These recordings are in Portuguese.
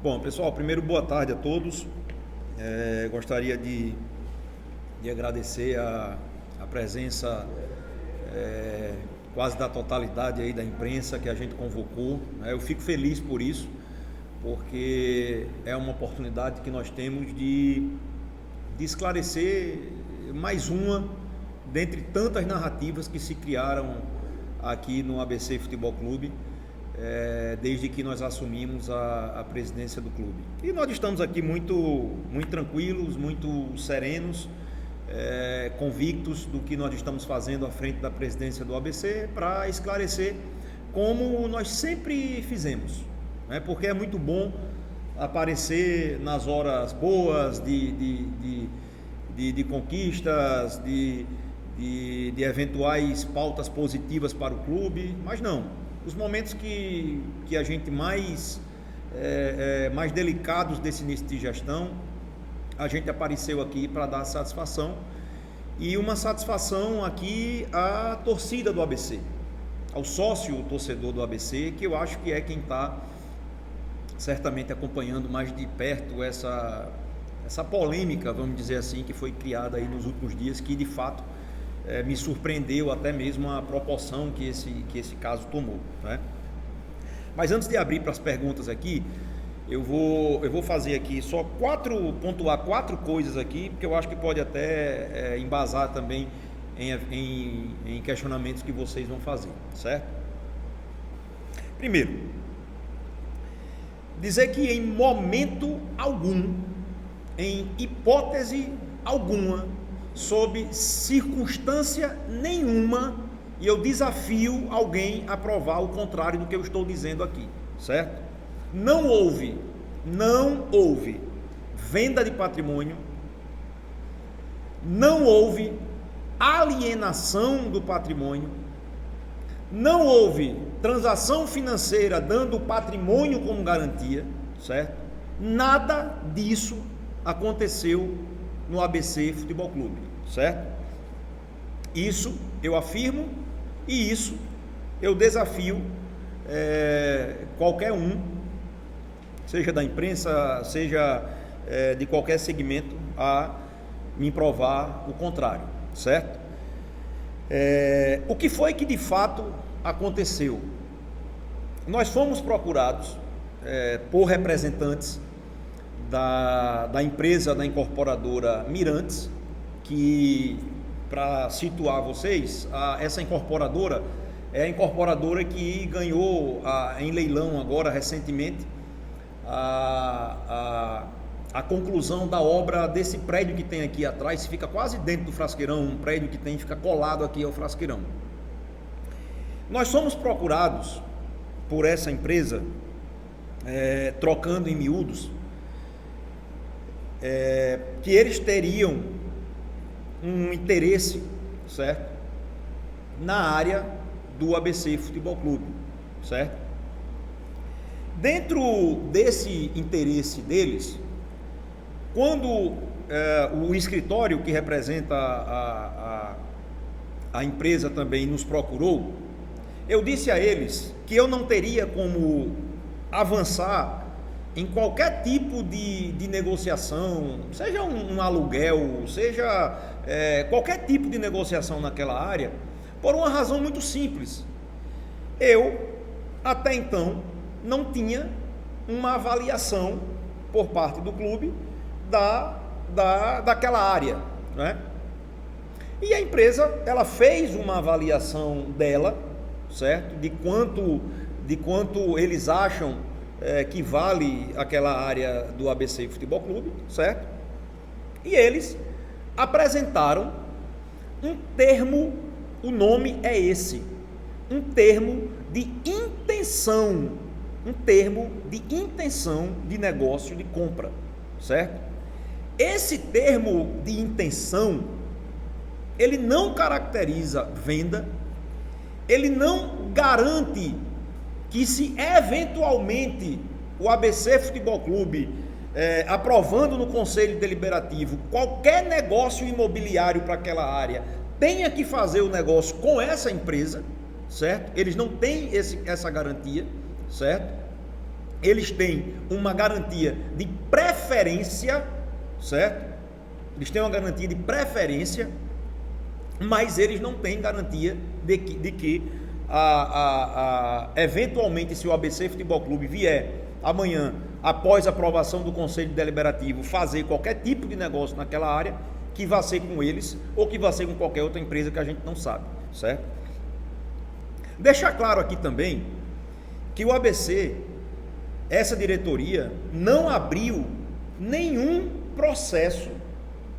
Bom, pessoal, primeiro boa tarde a todos. Gostaria de agradecer a presença quase da totalidade aí da imprensa que a gente convocou. Eu fico feliz por isso, porque é uma oportunidade que nós temos de esclarecer mais uma dentre tantas narrativas que se criaram aqui no ABC Futebol Clube, desde que nós assumimos a presidência do clube. E nós estamos aqui muito tranquilos, muito serenos, convictos do que nós estamos fazendo à frente da presidência do ABC para esclarecer como nós sempre fizemos, porque é muito bom aparecer nas horas boas de conquistas, de eventuais pautas positivas para o clube, mas não. Os momentos que a gente mais delicados desse início de gestão, a gente apareceu aqui para dar satisfação, e uma satisfação aqui à torcida do ABC, ao sócio torcedor do ABC, que eu acho que é quem está certamente acompanhando mais de perto essa polêmica, vamos dizer assim, que foi criada aí nos últimos dias, que de fato me surpreendeu até mesmo a proporção que esse caso tomou, né? Mas antes de abrir para as perguntas aqui, eu vou fazer aqui só pontuar quatro coisas aqui, porque eu acho que pode até embasar também em questionamentos que vocês vão fazer, certo? Primeiro, dizer que em momento algum, em hipótese alguma, sob circunstância nenhuma, e eu desafio alguém a provar o contrário do que eu estou dizendo aqui, certo? Não houve venda de patrimônio, não houve alienação do patrimônio, não houve transação financeira dando patrimônio como garantia, certo? Nada disso aconteceu no ABC Futebol Clube, certo? Isso eu afirmo, e isso eu desafio qualquer um, seja da imprensa, seja de qualquer segmento, a me provar o contrário, certo? O que foi que de fato aconteceu? Nós fomos procurados por representantes da empresa, da incorporadora Mirantes, que, para situar vocês, essa incorporadora é a incorporadora que ganhou em leilão agora recentemente a conclusão da obra desse prédio que tem aqui atrás, fica quase dentro do Frasqueirão, um prédio que fica colado aqui ao Frasqueirão. Nós somos procurados por essa empresa, trocando em miúdos, que eles teriam um interesse, certo, na área do ABC Futebol Clube, certo? Dentro desse interesse deles, quando o escritório que representa a empresa também nos procurou, eu disse a eles que eu não teria como avançar em qualquer tipo de negociação, seja um aluguel, seja qualquer tipo de negociação naquela área, por uma razão muito simples. Eu, até então, não tinha uma avaliação por parte do clube daquela área, né? E a empresa, ela fez uma avaliação dela, certo? De quanto eles acham que vale aquela área do ABC Futebol Clube, certo? E eles apresentaram um termo, o nome é esse, um termo de intenção, de negócio, de compra, certo? Esse termo de intenção, ele não caracteriza venda, ele não garante que, se eventualmente o ABC Futebol Clube aprovando no Conselho Deliberativo qualquer negócio imobiliário para aquela área, tenha que fazer o negócio com essa empresa, certo? Eles não têm essa garantia, certo? eles têm uma garantia de preferência, certo? Eles têm uma garantia de preferência, mas eles não têm garantia de que eventualmente, se o ABC Futebol Clube vier amanhã, após a aprovação do Conselho Deliberativo, fazer qualquer tipo de negócio naquela área, que vai ser com eles ou que vai ser com qualquer outra empresa que a gente não sabe, certo? Deixar claro aqui também que o ABC, essa diretoria, não abriu nenhum processo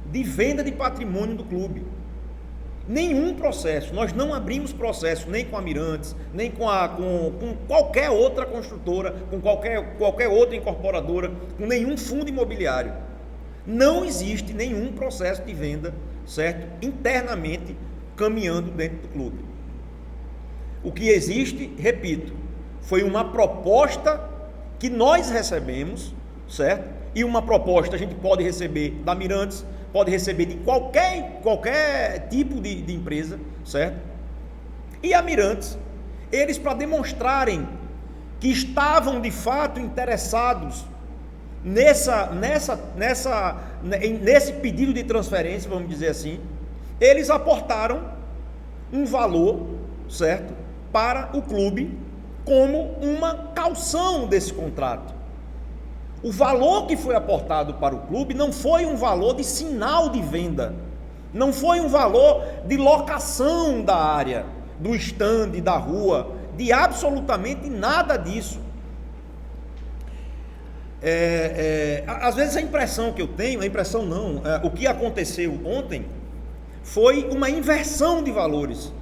de venda de patrimônio do clube. Nenhum processo. Nós não abrimos processo nem com a Mirantes, nem com qualquer outra construtora, com qualquer outra incorporadora, com nenhum fundo imobiliário. Não existe nenhum processo de venda, certo? Internamente caminhando dentro do clube. O que existe, repito, foi uma proposta que nós recebemos, certo? E uma proposta a gente pode receber da Mirantes, pode receber de qualquer tipo de empresa, certo? E a Mirantes, eles, para demonstrarem que estavam de fato interessados nesse pedido de transferência, vamos dizer assim, eles aportaram um valor, certo, para o clube como uma caução desse contrato. O valor que foi aportado para o clube não foi um valor de sinal de venda, não foi um valor de locação da área, do estande, da rua, de absolutamente nada disso. Às vezes a impressão que eu tenho, o que aconteceu ontem foi uma inversão de valores.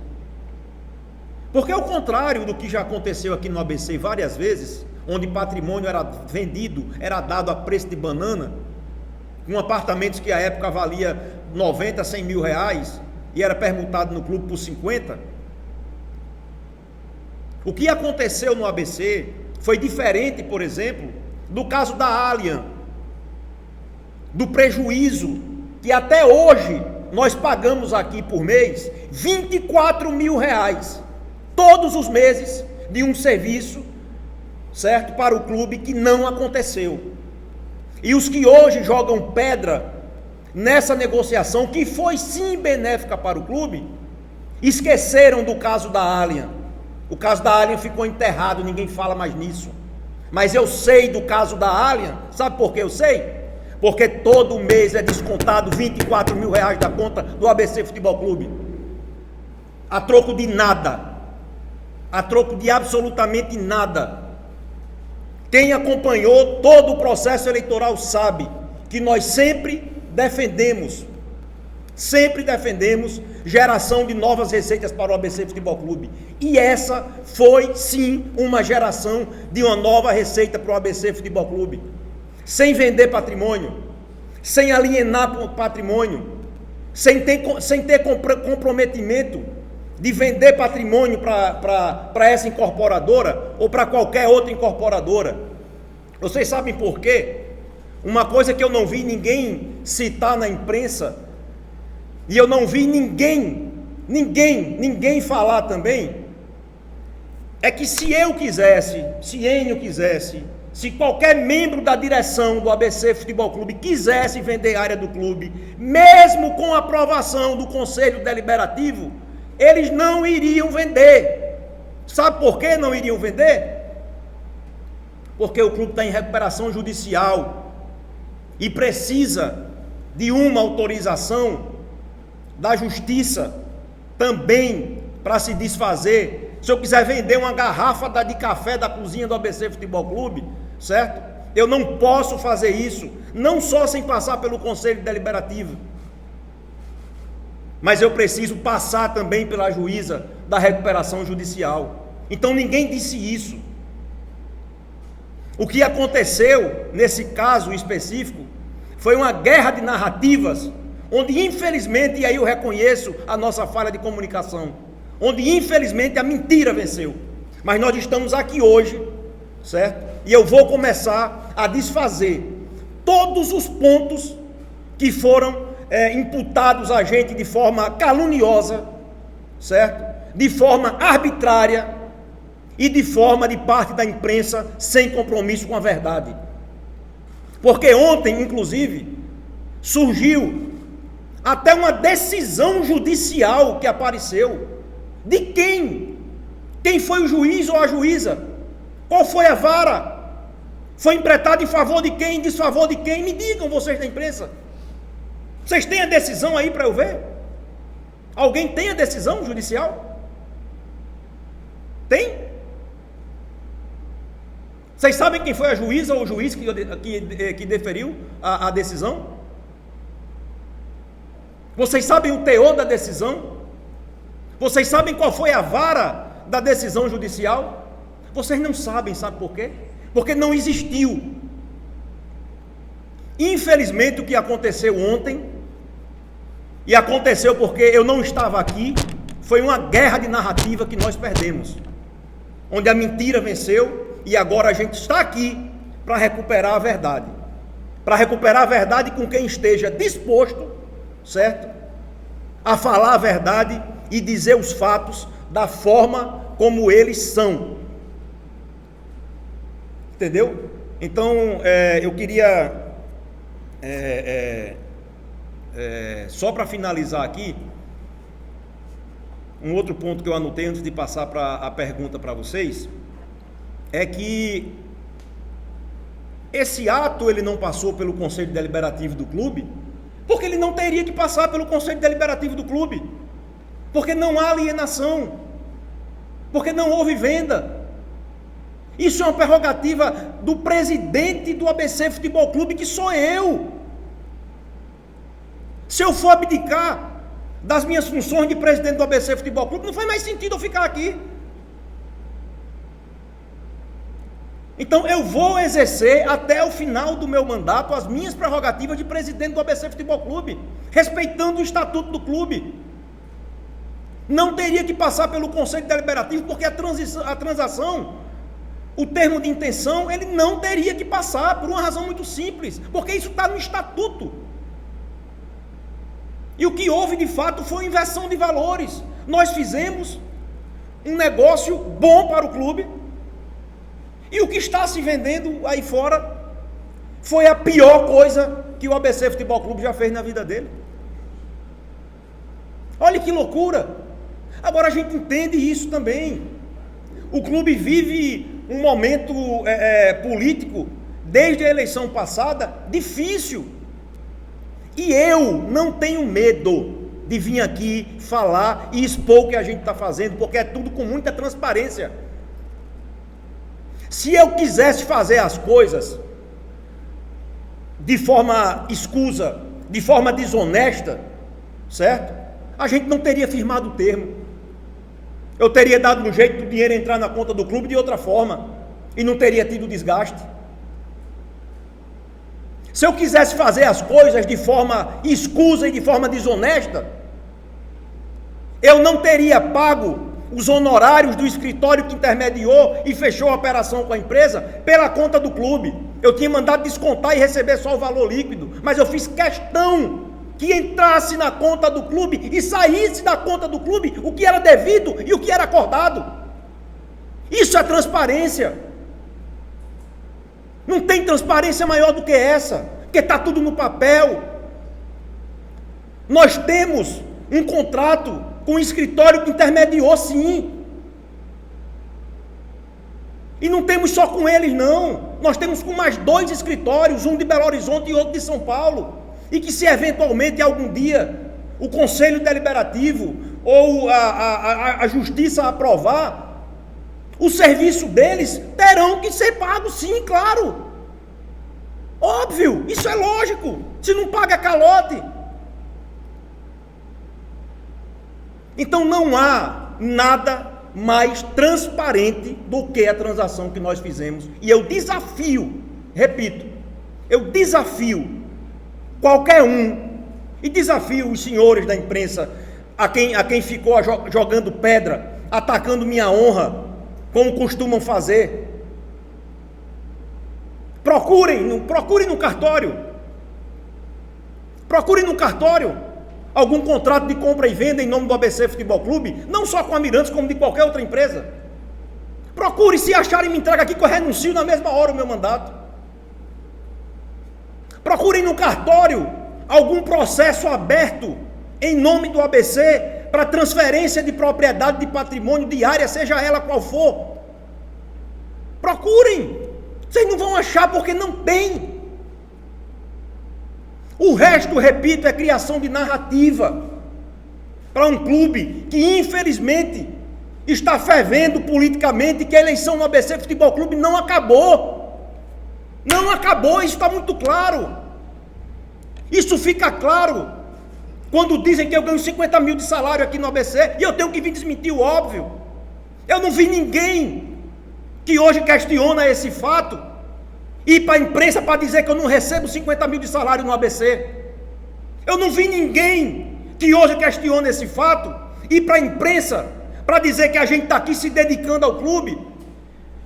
Porque ao contrário do que já aconteceu aqui no ABC várias vezes, onde patrimônio era vendido, era dado a preço de banana, com apartamentos que à época valia 90, 100 mil reais, e era permutado no clube por 50. O que aconteceu no ABC foi diferente, por exemplo, do caso da Allianz, do prejuízo que até hoje nós pagamos aqui por mês, 24 mil reais, todos os meses, de um serviço, certo, para o clube, que não aconteceu. E os que hoje jogam pedra nessa negociação, que foi sim benéfica para o clube, esqueceram do caso da Allianz. O caso da Allianz ficou enterrado, ninguém fala mais nisso. Mas eu sei do caso da Allianz, sabe por que eu sei? Porque todo mês é descontado 24 mil reais da conta do ABC Futebol Clube, a troco de nada, a troco de absolutamente nada. Quem acompanhou todo o processo eleitoral sabe que nós sempre defendemos geração de novas receitas para o ABC Futebol Clube. E essa foi sim uma geração de uma nova receita para o ABC Futebol Clube. Sem vender patrimônio, sem alienar patrimônio, sem ter comprometimento de vender patrimônio para essa incorporadora ou para qualquer outra incorporadora. Vocês sabem por quê? Uma coisa que eu não vi ninguém citar na imprensa, e eu não vi ninguém falar também, é que se eu quisesse, se Enio quisesse, se qualquer membro da direção do ABC Futebol Clube quisesse vender a área do clube, mesmo com a aprovação do Conselho Deliberativo, eles não iriam vender. Sabe por que não iriam vender? Porque o clube está em recuperação judicial e precisa de uma autorização da justiça também para se desfazer. Se eu quiser vender uma garrafa de café da cozinha do ABC Futebol Clube, certo? Eu não posso fazer isso, não só sem passar pelo Conselho Deliberativo, mas eu preciso passar também pela juíza da recuperação judicial. Então ninguém disse isso. O que aconteceu nesse caso específico foi uma guerra de narrativas, onde infelizmente, e aí eu reconheço a nossa falha de comunicação, onde infelizmente a mentira venceu. Mas nós estamos aqui hoje, certo? E eu vou começar a desfazer todos os pontos que foram imputados a gente de forma caluniosa, certo? De forma arbitrária e de forma de parte da imprensa sem compromisso com a verdade. Porque ontem, inclusive, surgiu até uma decisão judicial que apareceu. De quem? Quem foi o juiz ou a juíza? Qual foi a vara? Foi empretado em favor de quem? Em desfavor de quem? Me digam, vocês da imprensa. Vocês têm a decisão aí para eu ver? Alguém tem a decisão judicial? Tem? Vocês sabem quem foi a juíza ou o juiz que deferiu a decisão? Vocês sabem o teor da decisão? Vocês sabem qual foi a vara da decisão judicial? Vocês não sabem, sabe por quê? Porque não existiu. Infelizmente, o que aconteceu ontem, e aconteceu porque eu não estava aqui, foi uma guerra de narrativa que nós perdemos, onde a mentira venceu, e agora a gente está aqui para recuperar a verdade. Para recuperar a verdade com quem esteja disposto, certo? A falar a verdade e dizer os fatos da forma como eles são. Entendeu? Então, eu queria, só para finalizar aqui, um outro ponto que eu anotei antes de passar para a pergunta para vocês, é que esse ato ele não passou pelo Conselho Deliberativo do clube, porque ele não teria que passar pelo Conselho Deliberativo do clube, porque não há alienação, porque não houve venda. Isso é uma prerrogativa do presidente do ABC Futebol Clube, que sou eu. Se eu for abdicar das minhas funções de presidente do ABC Futebol Clube, não faz mais sentido eu ficar aqui. Então eu vou exercer até o final do meu mandato as minhas prerrogativas de presidente do ABC Futebol Clube, respeitando o estatuto do clube. Não teria que passar pelo Conselho Deliberativo, porque a transação, o termo de intenção, ele não teria que passar, por uma razão muito simples, porque isso está no estatuto. E o que houve de fato foi inversão de valores. Nós fizemos um negócio bom para o clube, e o que está se vendendo aí fora foi a pior coisa que o ABC Futebol Clube já fez na vida dele. Olha que loucura! Agora a gente entende isso também. O clube vive um momento político, desde a eleição passada, difícil. E eu não tenho medo de vir aqui falar e expor o que a gente está fazendo, porque é tudo com muita transparência. Se eu quisesse fazer as coisas de forma escusa, de forma desonesta, certo? A gente não teria firmado o termo. Eu teria dado um jeito do dinheiro entrar na conta do clube de outra forma, e não teria tido desgaste. Se eu quisesse fazer as coisas de forma escusa e de forma desonesta, eu não teria pago os honorários do escritório que intermediou e fechou a operação com a empresa pela conta do clube. Eu tinha mandado descontar e receber só o valor líquido, mas eu fiz questão que entrasse na conta do clube e saísse da conta do clube o que era devido e o que era acordado. Isso é transparência. Não tem transparência maior do que essa, porque está tudo no papel. Nós temos um contrato com o escritório que intermediou, sim. E não temos só com eles, não. Nós temos com mais 2 escritórios, um de Belo Horizonte e outro de São Paulo. E que se eventualmente algum dia o Conselho Deliberativo ou a Justiça aprovar, o serviço deles terão que ser pagos, sim, claro. Óbvio, isso é lógico. Se não paga, calote. Então não há nada mais transparente do que a transação que nós fizemos. E eu desafio, repito, eu desafio qualquer um, e desafio os senhores da imprensa, a quem ficou jogando pedra, atacando minha honra, como costumam fazer. Procurem no cartório. Procurem no cartório algum contrato de compra e venda em nome do ABC Futebol Clube, não só com a Mirantes, como de qualquer outra empresa. Procure, se acharem, me entrega aqui que eu renuncio na mesma hora o meu mandato. Procurem no cartório algum processo aberto em nome do ABC para transferência de propriedade de patrimônio de área, seja ela qual for. Procurem. Vocês não vão achar porque não tem. O resto, repito, é criação de narrativa para um clube que infelizmente está fervendo politicamente, que a eleição no ABC Futebol Clube não acabou. Não acabou, isso está muito claro. Isso fica claro quando dizem que eu ganho 50 mil de salário aqui no ABC e eu tenho que vir desmentir o óbvio. Eu não vi ninguém que hoje questiona esse fato ir para a imprensa para dizer que eu não recebo 50 mil de salário no ABC. Eu não vi ninguém que hoje questiona esse fato ir para a imprensa para dizer que a gente está aqui se dedicando ao clube,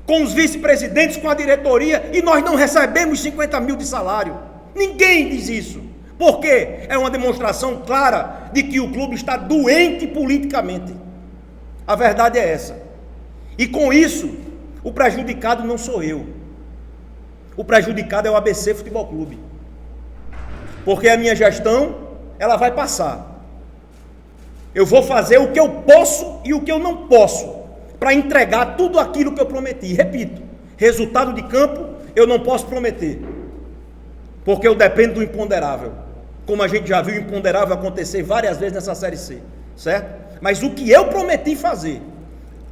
com os vice-presidentes, com a diretoria, e nós não recebemos 50 mil de salário. Ninguém diz isso. Por quê? É uma demonstração clara de que o clube está doente politicamente. A verdade é essa. E com isso, o prejudicado não sou eu. O prejudicado é o ABC Futebol Clube. Porque a minha gestão, ela vai passar. Eu vou fazer o que eu posso e o que eu não posso para entregar tudo aquilo que eu prometi. Repito, resultado de campo eu não posso prometer, porque eu dependo do imponderável, como a gente já viu o imponderável acontecer várias vezes nessa Série C, certo? Mas o que eu prometi fazer,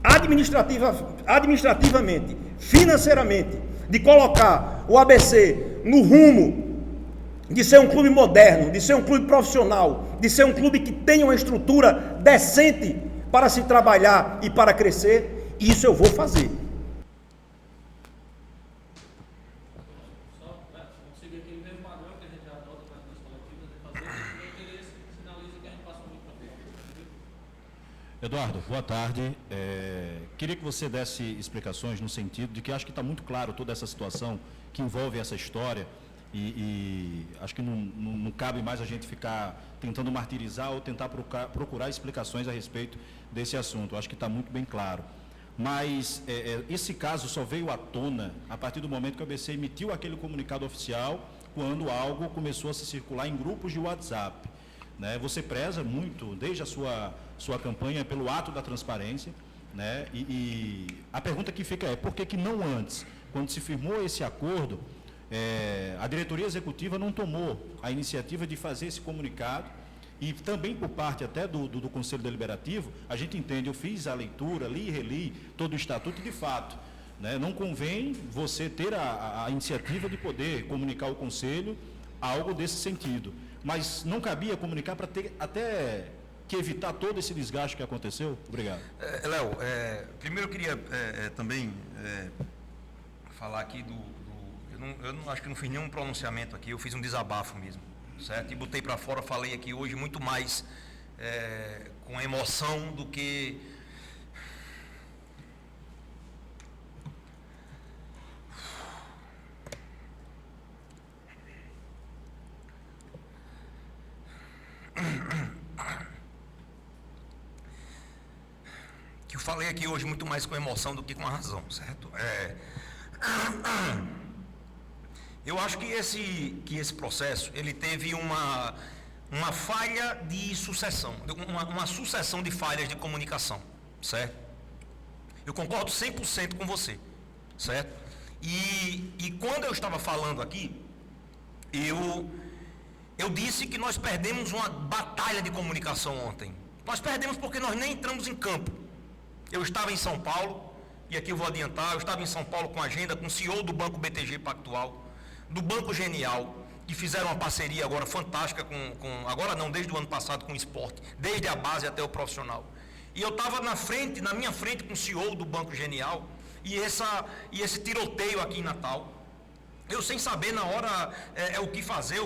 administrativamente, financeiramente, de colocar o ABC no rumo de ser um clube moderno, de ser um clube profissional, de ser um clube que tenha uma estrutura decente para se trabalhar e para crescer, isso eu vou fazer. Só seguir aquele mesmo padrão que a gente já adota para as coletivas de fazer, o interesse sinaliza que a gente passa muito para frente. Eduardo, boa tarde. Queria que você desse explicações no sentido de que acho que está muito claro toda essa situação que envolve essa história. E acho que não cabe mais a gente ficar tentando martirizar ou tentar procurar explicações a respeito desse assunto. Acho que está muito bem claro. Mas esse caso só veio à tona a partir do momento que o ABC emitiu aquele comunicado oficial, quando algo começou a se circular em grupos de WhatsApp. Né? Você preza muito, desde a sua campanha, pelo ato da transparência. Né? E a pergunta que fica é, por que não antes, quando se firmou esse acordo, a diretoria executiva não tomou a iniciativa de fazer esse comunicado, e também por parte até do Conselho Deliberativo, a gente entende, eu fiz a leitura, li e reli todo o estatuto, e de fato, né, não convém você ter a iniciativa de poder comunicar ao Conselho algo desse sentido, mas não cabia comunicar para ter até que evitar todo esse desgaste que aconteceu? Obrigado. Léo, primeiro eu queria também falar aqui eu não acho que não fiz nenhum pronunciamento aqui, eu fiz um desabafo mesmo, certo? E botei para fora, falei aqui hoje muito mais com emoção do que... que eu falei aqui hoje muito mais com emoção do que com a razão, certo? Eu acho que esse processo, ele teve uma falha de sucessão, uma sucessão de falhas de comunicação, certo? Eu concordo 100% com você, certo? E quando eu estava falando aqui, eu disse que nós perdemos uma batalha de comunicação ontem. Nós perdemos porque nós nem entramos em campo. Eu estava em São Paulo, e aqui eu vou adiantar, eu estava em São Paulo com agenda, com o CEO do Banco BTG Pactual, do Banco Genial, que fizeram uma parceria agora fantástica agora não, desde o ano passado com o esporte, desde a base até o profissional. E eu estava na minha frente com o CEO do Banco Genial, e esse tiroteio aqui em Natal, eu sem saber na hora o que fazer,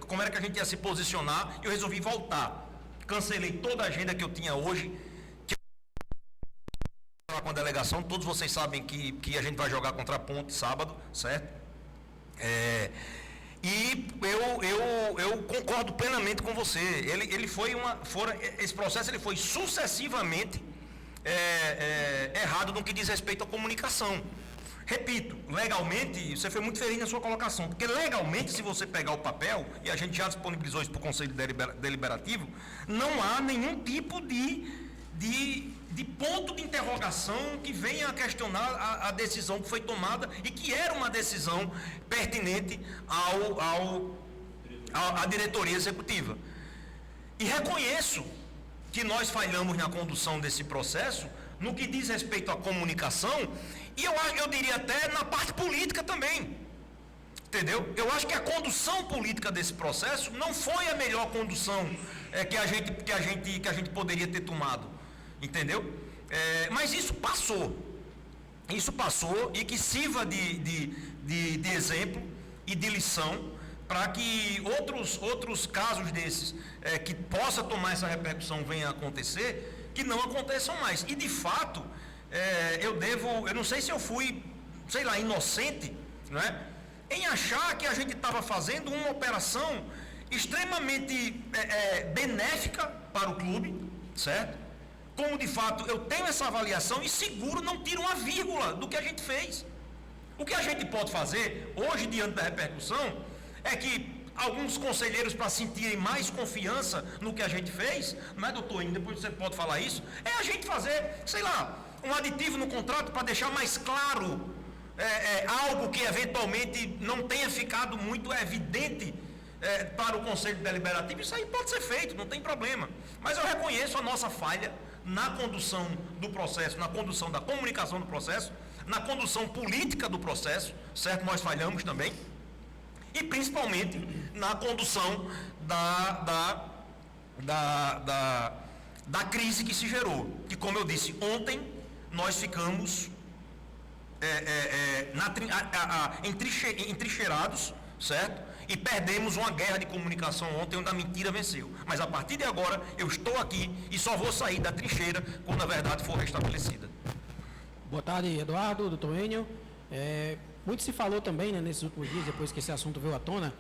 como era que a gente ia se posicionar, eu resolvi voltar. Cancelei toda a agenda que eu tinha hoje, com a delegação, todos vocês sabem que a gente vai jogar contra a Ponte sábado, certo? E eu concordo plenamente com você. Esse processo ele foi sucessivamente errado no que diz respeito à comunicação. Repito, legalmente, você foi muito feliz na sua colocação, porque legalmente, se você pegar o papel, e a gente já disponibilizou isso para o Conselho Deliberativo, não há nenhum tipo de ponto de interrogação que venha a questionar a decisão que foi tomada e que era uma decisão pertinente à diretoria executiva. E reconheço que nós falhamos na condução desse processo, no que diz respeito à comunicação, e eu diria até na parte política também, entendeu? Eu acho que a condução política desse processo não foi a melhor condução que a gente poderia ter tomado, entendeu? Mas isso passou e que sirva de exemplo e de lição para que outros casos desses que possa tomar essa repercussão venham a acontecer, que não aconteçam mais. E de fato, eu não sei se eu fui, inocente, não é? Em achar que a gente estava fazendo uma operação extremamente benéfica para o clube, certo? Como de fato eu tenho essa avaliação e seguro não tiro uma vírgula do que a gente fez. O que a gente pode fazer hoje diante da repercussão é que alguns conselheiros, para sentirem mais confiança no que a gente fez, não é, doutor, ainda depois você pode falar isso, é a gente fazer, um aditivo no contrato para deixar mais claro algo que eventualmente não tenha ficado muito evidente para o Conselho Deliberativo. Isso aí pode ser feito, não tem problema. Mas eu reconheço a nossa falha na condução do processo, na condução da comunicação do processo, na condução política do processo, certo? Nós falhamos também. E principalmente na condução da crise que se gerou. Que, como eu disse, ontem nós ficamos entrincheirados, certo? E perdemos uma guerra de comunicação ontem onde a mentira venceu. Mas a partir de agora eu estou aqui e só vou sair da trincheira quando a verdade for restabelecida. Boa tarde, Eduardo, doutor Enio. Muito se falou também, né, nesses últimos dias, depois que esse assunto veio à tona,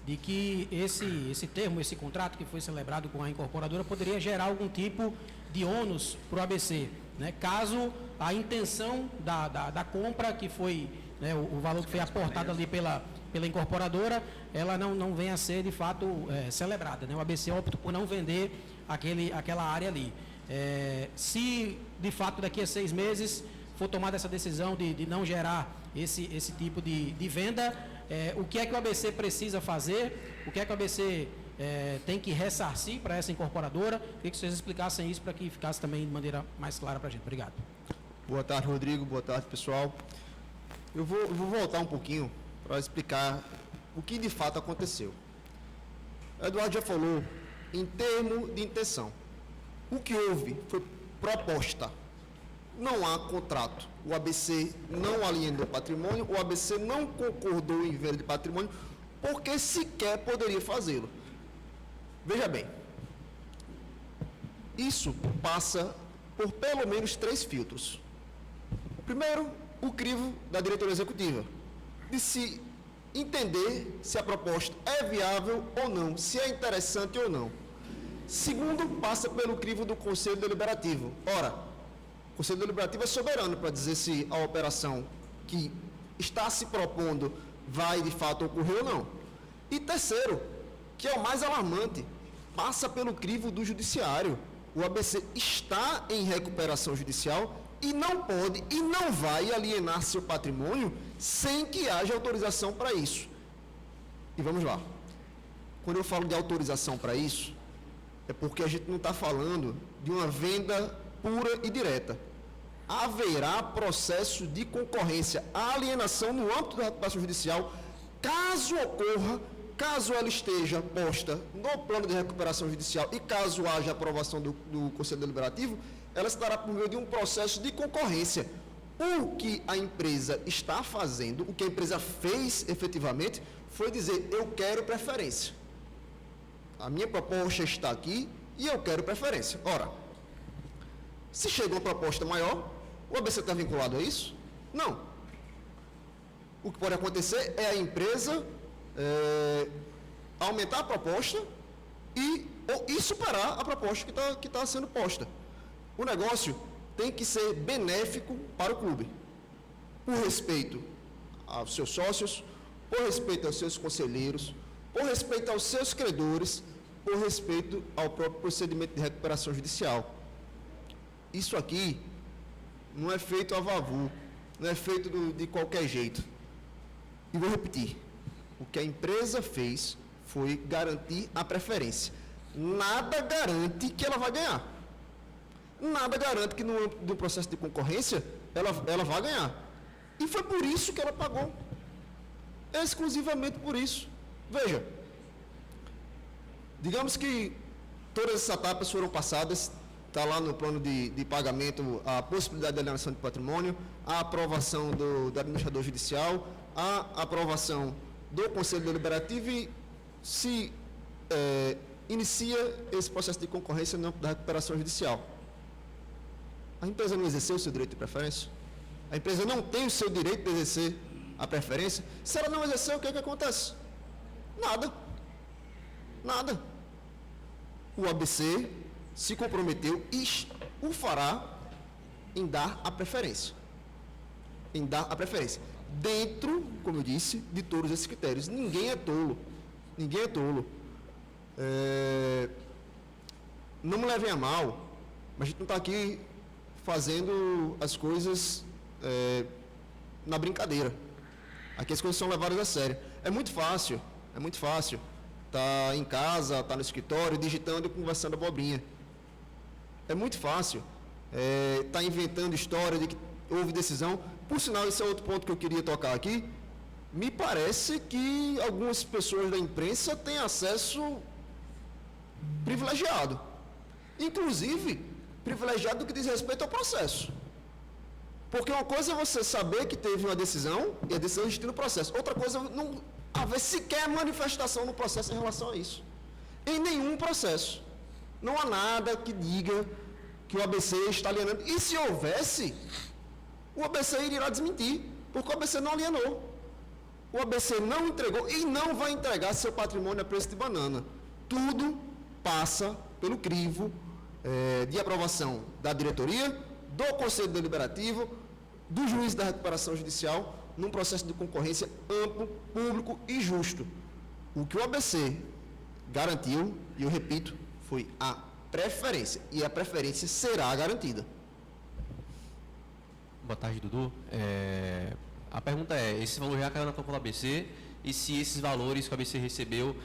de que esse termo, esse contrato que foi celebrado com a incorporadora poderia gerar algum tipo de ônus para o ABC, né, caso a intenção da compra, que foi, né, o valor que foi aportado ali pela incorporadora, ela não venha a ser de fato celebrada, né? O ABC opta por não vender aquela área ali. Se de fato daqui a 6 meses for tomada essa decisão de não gerar esse tipo de venda, o que é que o ABC precisa fazer, o que é que o ABC tem que ressarcir para essa incorporadora? Queria que vocês explicassem isso para que ficasse também de maneira mais clara para a gente. Obrigado. Boa tarde, Rodrigo. Boa tarde, pessoal. Eu vou voltar um pouquinho para explicar o que de fato aconteceu. O Eduardo já falou em termo de intenção. O que houve foi proposta. Não há contrato. O ABC não alienou patrimônio, o ABC não concordou em venda de patrimônio, porque sequer poderia fazê-lo. Veja bem, isso passa por pelo menos 3 filtros. Primeiro, o crivo da diretoria executiva, de se entender se a proposta é viável ou não, se é interessante ou não. Segundo, passa pelo crivo do Conselho Deliberativo. Ora, o Conselho Deliberativo é soberano para dizer se a operação que está se propondo vai de fato ocorrer ou não. E terceiro, que é o mais alarmante, passa pelo crivo do Judiciário. O ABC está em recuperação judicial e não pode e não vai alienar seu patrimônio sem que haja autorização para isso. E vamos lá. Quando eu falo de autorização para isso, é porque a gente não está falando de uma venda pura e direta. Haverá processo de concorrência, a alienação no âmbito da recuperação judicial, caso ocorra, caso ela esteja posta no plano de recuperação judicial e caso haja aprovação do Conselho Deliberativo, ela estará por meio de um processo de concorrência. O que a empresa está fazendo, o que a empresa fez efetivamente, foi dizer, eu quero preferência. A minha proposta está aqui e eu quero preferência. Ora, se chega uma proposta maior, o ABC está vinculado a isso? Não. O que pode acontecer é a empresa aumentar a proposta e superar a proposta que está sendo posta. O negócio tem que ser benéfico para o clube, por respeito aos seus sócios, por respeito aos seus conselheiros, por respeito aos seus credores, por respeito ao próprio procedimento de recuperação judicial. Isso aqui não é feito a vavu, não é feito de qualquer jeito. E vou repetir, o que a empresa fez foi garantir a preferência. Nada garante que ela vai ganhar. Nada garante que no processo de concorrência ela vai ganhar. E foi por isso que ela pagou. Exclusivamente por isso. Veja, digamos que todas essas etapas foram passadas, está lá no plano de pagamento a possibilidade de alienação de patrimônio, a aprovação do administrador judicial, a aprovação do Conselho Deliberativo e se inicia esse processo de concorrência no âmbito da recuperação judicial. A empresa não exerceu o seu direito de preferência? A empresa não tem o seu direito de exercer a preferência? Se ela não exercer, o que é que acontece? Nada. Nada. O ABC se comprometeu e o fará em dar a preferência. Em dar a preferência. Dentro, como eu disse, de todos esses critérios. Ninguém é tolo. Ninguém é tolo. Não me levem a mal, mas a gente não está aqui fazendo as coisas na brincadeira. Aqui as coisas são levadas a sério. É muito fácil estar em casa, estar no escritório, digitando e conversando abobrinha. É muito fácil estar inventando história de que houve decisão. Por sinal, esse é outro ponto que eu queria tocar aqui. Me parece que algumas pessoas da imprensa têm acesso privilegiado. Inclusive, privilegiado no que diz respeito ao processo. Porque uma coisa é você saber que teve uma decisão e a decisão existir no processo. Outra coisa é não haver sequer manifestação no processo em relação a isso. Em nenhum processo. Não há nada que diga que o ABC está alienando. E se houvesse, o ABC irá desmentir, porque o ABC não alienou. O ABC não entregou e não vai entregar seu patrimônio a preço de banana. Tudo passa pelo crivo de aprovação da diretoria, do Conselho Deliberativo, do juiz da recuperação judicial, num processo de concorrência amplo, público e justo. O que o ABC garantiu, e eu repito, foi a preferência, e a preferência será garantida. Boa tarde, Dudu. A pergunta é, esse valor já caiu na conta do ABC, e se esses valores que o ABC recebeu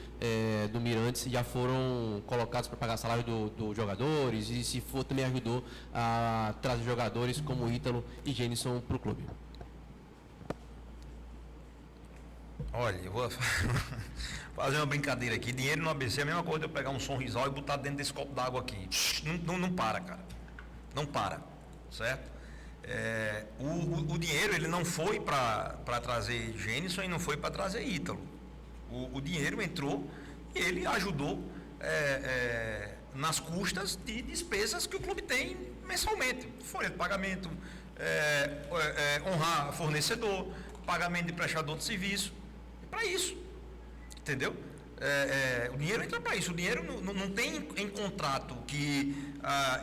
do Mirantes já foram colocados para pagar salário dos jogadores, e se também ajudou a trazer jogadores como Ítalo e Gênison para o clube? Olha, eu vou fazer uma brincadeira aqui. Dinheiro no ABC é a mesma coisa de eu pegar um Sonrisal e botar dentro desse copo d'água aqui. Não para, cara. Não para, certo? O dinheiro ele não foi para trazer Gênison e não foi para trazer Ítalo. O dinheiro entrou e ele ajudou nas custas de despesas que o clube tem mensalmente. Folha de pagamento, honrar fornecedor, pagamento de prestador de serviço. Para isso, entendeu? O dinheiro entra para isso. O dinheiro não tem em contrato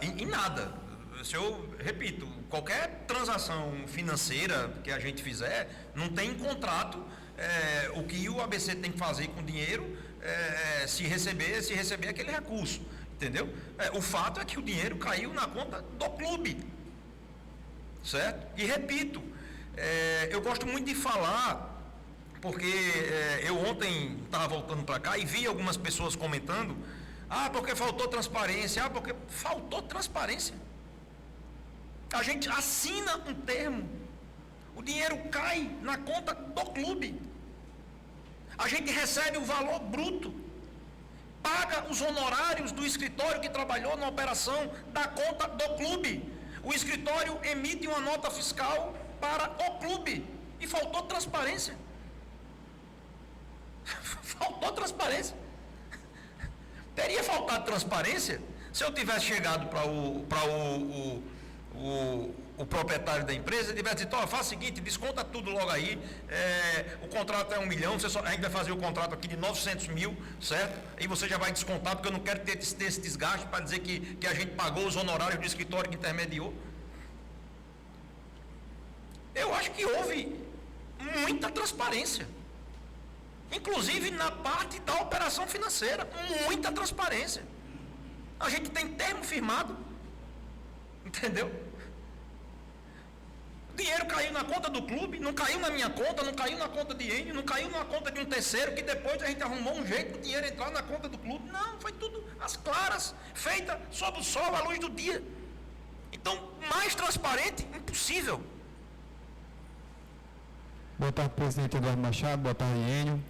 em nada. Se eu repito, qualquer transação financeira que a gente fizer, não tem em contrato o que o ABC tem que fazer com o dinheiro, se receber aquele recurso, entendeu? O fato é que o dinheiro caiu na conta do clube, certo? E repito, eu gosto muito de falar, porque eu ontem estava voltando para cá e vi algumas pessoas comentando, porque faltou transparência, porque faltou transparência. A gente assina um termo, o dinheiro cai na conta do clube, a gente recebe o valor bruto, paga os honorários do escritório que trabalhou na operação da conta do clube, o escritório emite uma nota fiscal para o clube e faltou transparência. Faltou transparência. Teria faltado transparência se eu tivesse chegado para o proprietário da empresa e tivesse dito, faz o seguinte, desconta tudo logo aí, o contrato é 1 milhão, a gente vai fazer o contrato aqui de 900 mil, certo? Aí você já vai descontar, porque eu não quero ter esse desgaste para dizer que a gente pagou os honorários do escritório que intermediou. Eu acho que houve muita transparência, inclusive na parte da operação financeira, muita transparência. A gente tem termo firmado, entendeu? O dinheiro caiu na conta do clube, não caiu na minha conta, não caiu na conta de Enio, não caiu na conta de um terceiro, que depois a gente arrumou um jeito para o dinheiro entrar na conta do clube. Não, foi tudo às claras, feita sob o sol, à luz do dia. Então, mais transparente, impossível. Boa tarde, presidente Eduardo Machado. Boa tarde, Enio.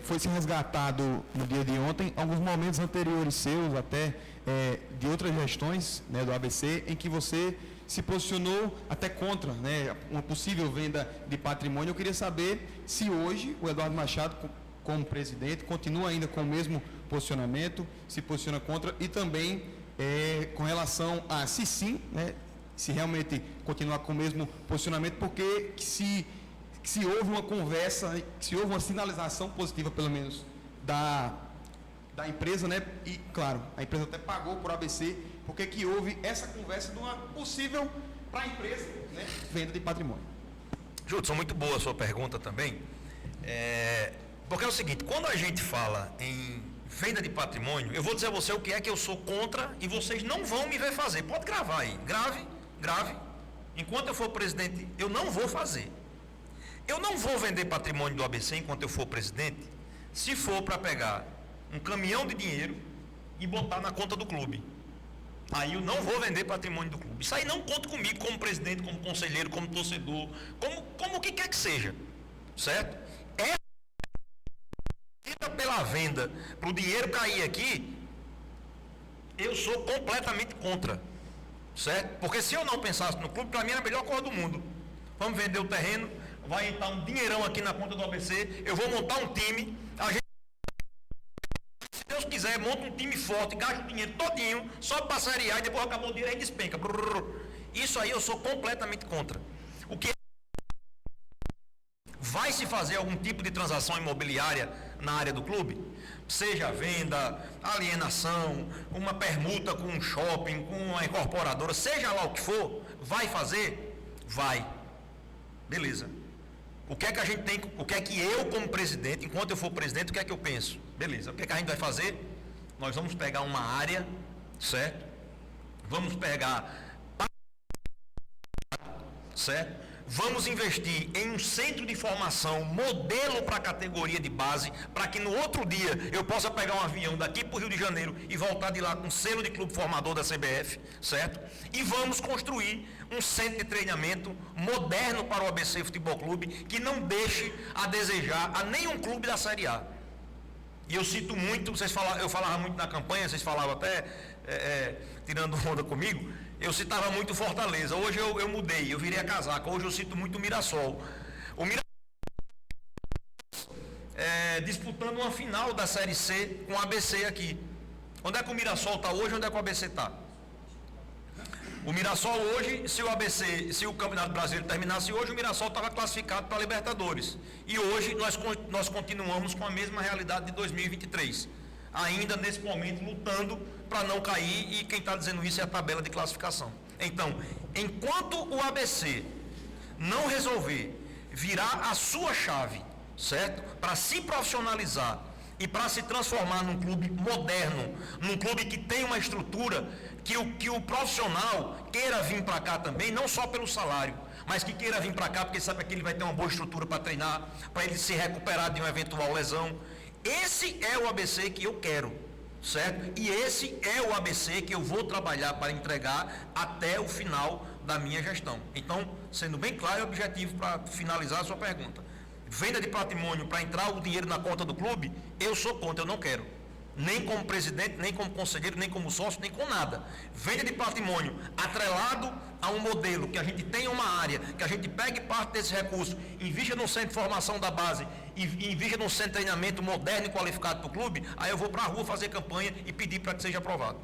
Foi-se resgatado no dia de ontem alguns momentos anteriores seus, até de outras gestões, né, do ABC, em que você se posicionou até contra, né, uma possível venda de patrimônio. Eu queria saber se hoje o Eduardo Machado, como presidente, continua ainda com o mesmo posicionamento, se posiciona contra, e também com relação a se sim, né, se realmente continuar com o mesmo posicionamento, porque se houve uma conversa, se houve uma sinalização positiva, pelo menos, da empresa, né? E, claro, a empresa até pagou por ABC, porque que houve essa conversa de uma possível, para a empresa, né, venda de patrimônio. Judson, muito boa a sua pergunta também. Porque é o seguinte, quando a gente fala em venda de patrimônio, eu vou dizer a você o que é que eu sou contra e vocês não vão me ver fazer. Pode gravar aí, grave. Enquanto eu for presidente, eu não vou fazer. Eu não vou vender patrimônio do ABC enquanto eu for presidente, se for para pegar um caminhão de dinheiro e botar na conta do clube. Aí eu não vou vender patrimônio do clube. Isso aí não conta comigo como presidente, como conselheiro, como torcedor, como o que quer que seja, certo? Pela venda, para o dinheiro cair aqui, eu sou completamente contra, certo? Porque se eu não pensasse no clube, para mim era a melhor coisa do mundo. Vamos vender o terreno, vai entrar um dinheirão aqui na conta do ABC, eu vou montar um time, a gente, se Deus quiser, monta um time forte, gasta o dinheiro todinho, sobe para a Série A e depois acabou o dinheiro e despenca. Isso aí eu sou completamente contra. O que vai se fazer algum tipo de transação imobiliária na área do clube? Seja venda, alienação, uma permuta com um shopping, com uma incorporadora, seja lá o que for, vai fazer? Vai. Beleza. O que é que a gente tem, o que é que eu como presidente, enquanto eu for presidente, o que é que eu penso? Beleza. O que é que a gente vai fazer? Nós vamos pegar uma área, certo? Vamos pegar, certo? Vamos investir em um centro de formação, modelo para a categoria de base, para que no outro dia eu possa pegar um avião daqui para o Rio de Janeiro e voltar de lá com selo de clube formador da CBF, certo? E vamos construir um centro de treinamento moderno para o ABC Futebol Clube, que não deixe a desejar a nenhum clube da Série A. E eu cito muito, eu falava muito na campanha, vocês falavam até, tirando onda comigo, eu citava muito Fortaleza. Hoje eu mudei, eu virei a casaca. Hoje eu cito muito o Mirassol. O Mirassol disputando uma final da Série C com o ABC aqui. Onde é que o Mirassol está hoje? Onde é que o ABC está? O Mirassol hoje, se o Campeonato Brasileiro terminasse hoje, o Mirassol estava classificado para a Libertadores. E hoje nós continuamos com a mesma realidade de 2023. Ainda nesse momento lutando para não cair, e quem está dizendo isso é a tabela de classificação. Então, enquanto o ABC não resolver virar a sua chave, certo? Para se profissionalizar e para se transformar num clube moderno, num clube que tem uma estrutura, que o profissional queira vir para cá também, não só pelo salário, mas que queira vir para cá porque sabe que ele vai ter uma boa estrutura para treinar, para ele se recuperar de uma eventual lesão. Esse é o ABC que eu quero, certo? E esse é o ABC que eu vou trabalhar para entregar até o final da minha gestão. Então, sendo bem claro e objetivo para finalizar a sua pergunta, venda de patrimônio para entrar o dinheiro na conta do clube, eu sou contra, eu não quero. Nem como presidente, nem como conselheiro, nem como sócio, nem com nada. Venda de patrimônio atrelado a um modelo, que a gente tenha uma área, que a gente pegue parte desses recursos, invista no centro de formação da base, e invista num centro de treinamento moderno e qualificado para o clube, aí eu vou para a rua fazer campanha e pedir para que seja aprovado.